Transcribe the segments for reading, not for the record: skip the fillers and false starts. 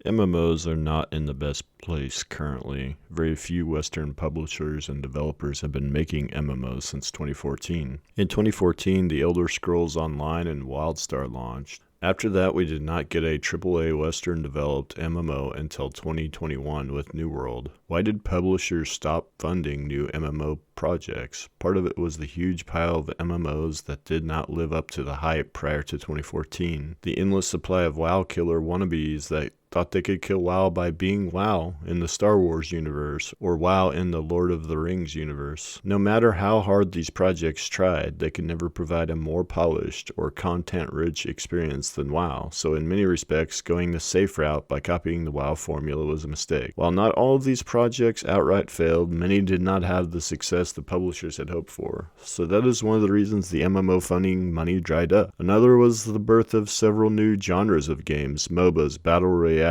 MMOs are not in the best place currently. Very few Western publishers and developers have been making MMOs since 2014. In 2014, The Elder Scrolls Online and WildStar launched. After that, we did not get a AAA Western-developed MMO until 2021 with New World. Why did publishers stop funding new MMO projects? Part of it was the huge pile of MMOs that did not live up to the hype prior to 2014. The endless supply of WoW killer wannabes that thought they could kill WoW by being WoW in the Star Wars universe or WoW in the Lord of the Rings universe. No matter how hard these projects tried, they could never provide a more polished or content-rich experience than WoW, so in many respects, going the safe route by copying the WoW formula was a mistake. While not all of these projects outright failed, many did not have the success the publishers had hoped for. So that is one of the reasons the MMO funding money dried up. Another was the birth of several new genres of games. MOBAs, Battle Royales,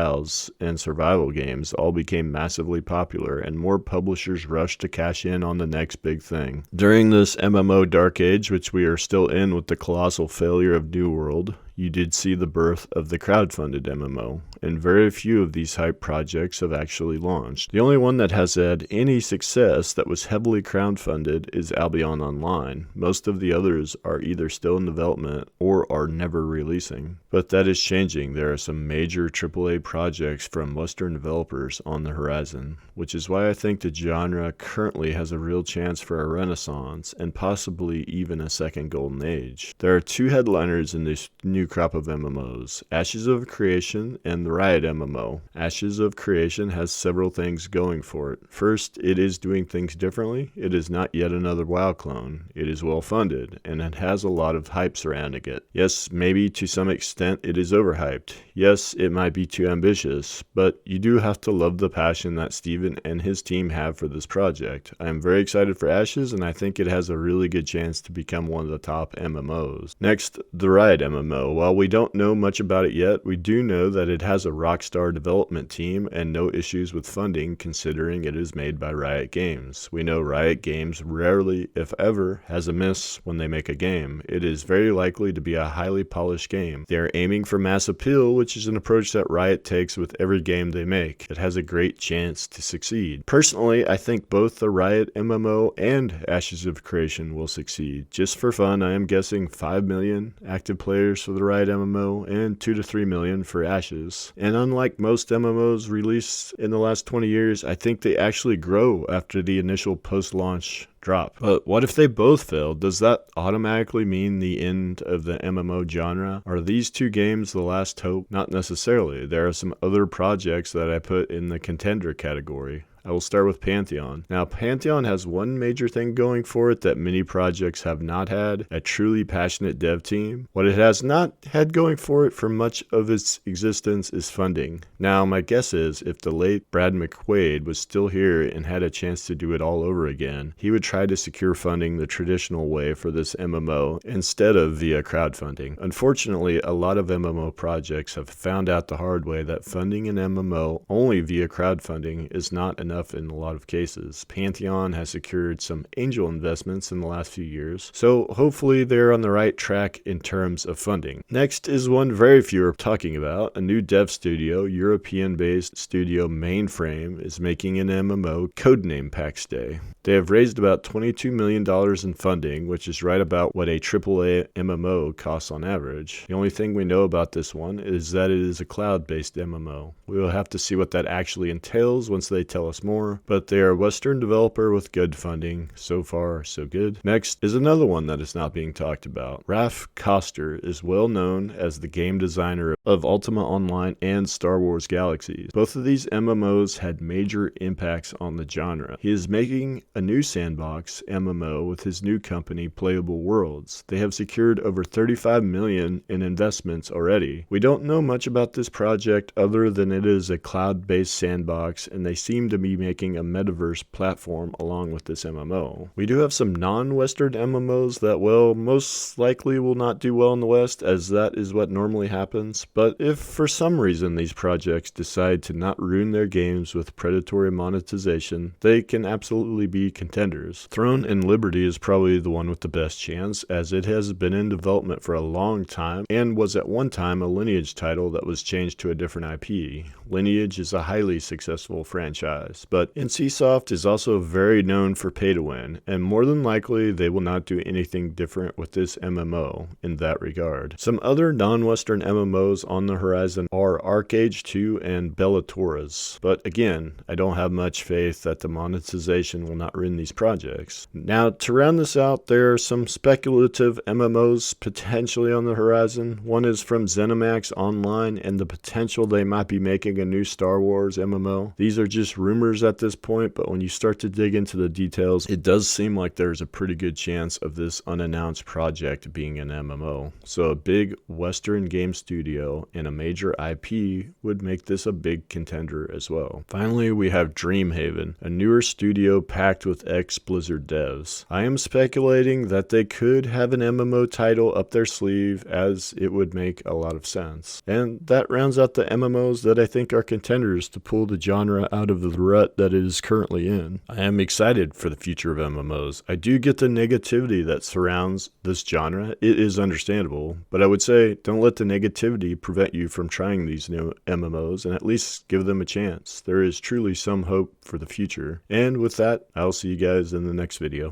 and survival games all became massively popular, and more publishers rushed to cash in on the next big thing. During this MMO dark age, which we are still in with the colossal failure of New World, you did see the birth of the crowdfunded MMO, and very few of these hype projects have actually launched. The only one that has had any success that was heavily crowdfunded is Albion Online. Most of the others are either still in development or are never releasing. But that is changing. There are some major AAA projects from Western developers on the horizon, which is why I think the genre currently has a real chance for a renaissance and possibly even a second golden age. There are two headliners in this new crop of MMOs, Ashes of Creation and the Ride MMO. Ashes of Creation has several things going for it. First, it is doing things differently. It is not yet another WoW clone. It is well funded, and it has a lot of hype surrounding it. Yes, maybe to some extent it is overhyped. Yes, it might be too ambitious, but you do have to love the passion that Steven and his team have for this project. I am very excited for Ashes, and I think it has a really good chance to become one of the top MMOs. Next, the Ride MMO. While we don't know much about it yet, we do know that it has a rockstar development team and no issues with funding considering it is made by Riot Games. We know Riot Games rarely, if ever, has a miss when they make a game. It is very likely to be a highly polished game. They are aiming for mass appeal, which is an approach that Riot takes with every game they make. It has a great chance to succeed. Personally, I think both the Riot MMO and Ashes of Creation will succeed. Just for fun, I am guessing 5 million active players for the Ride MMO and 2 to 3 million for Ashes. And unlike most MMOs released in the last 20 years, I think they actually grow after the initial post-launch drop. But what if they both fail? Does that automatically mean the end of the MMO genre? Are these two games the last hope? Not necessarily. There are some other projects that I put in the contender category. I will start with Pantheon. Now, Pantheon has one major thing going for it that many projects have not had, a truly passionate dev team. What it has not had going for it for much of its existence is funding. Now, my guess is if the late Brad McQuaid was still here and had a chance to do it all over again, he would try to secure funding the traditional way for this MMO instead of via crowdfunding. Unfortunately, a lot of MMO projects have found out the hard way that funding an MMO only via crowdfunding is not enough in a lot of cases. Pantheon has secured some angel investments in the last few years, so hopefully they're on the right track in terms of funding. Next is one very few are talking about. A new dev studio, European-based studio Mainframe, is making an MMO codename PAX Day. They have raised about $22 million in funding, which is right about what a AAA MMO costs on average. The only thing we know about this one is that it is a cloud-based MMO. We will have to see what that actually entails once they tell us more, but they are a Western developer with good funding. So far, so good. Next is another one that is not being talked about. Raf Koster is well known as the game designer of Ultima Online and Star Wars Galaxies. Both of these MMOs had major impacts on the genre. He is making a new sandbox MMO with his new company Playable Worlds. They have secured over $35 million in investments already. We don't know much about this project other than it is a cloud-based sandbox, and they seem to be be making a metaverse platform along with this MMO. We do have some non-Western MMOs that, well, most likely will not do well in the West, as that is what normally happens, but if for some reason these projects decide to not ruin their games with predatory monetization, they can absolutely be contenders. Throne and Liberty is probably the one with the best chance, as it has been in development for a long time and was at one time a Lineage title that was changed to a different IP. Lineage is a highly successful franchise, but NCSoft is also very known for pay to win, and more than likely they will not do anything different with this MMO in that regard. Some other non-Western MMOs on the horizon are ArcAge 2 and Bellatoras, but again, I don't have much faith that the monetization will not ruin these projects. Now, to round this out, there are some speculative MMOs potentially on the horizon. One is from ZeniMax Online and the potential they might be making a new Star Wars MMO. These are just rumors at this point, but when you start to dig into the details, it does seem like there's a pretty good chance of this unannounced project being an MMO. So a big Western game studio and a major IP would make this a big contender as well. Finally, we have Dreamhaven, a newer studio packed with ex-Blizzard devs. I am speculating that they could have an MMO title up their sleeve, as it would make a lot of sense. And that rounds out the MMOs that I think are contenders to pull the genre out of the rut that it is currently in. I am excited for the future of MMOs. I do get the negativity that surrounds this genre. It is understandable, but I would say don't let the negativity prevent you from trying these new MMOs and at least give them a chance. There is truly some hope for the future. And with that, I'll see you guys in the next video.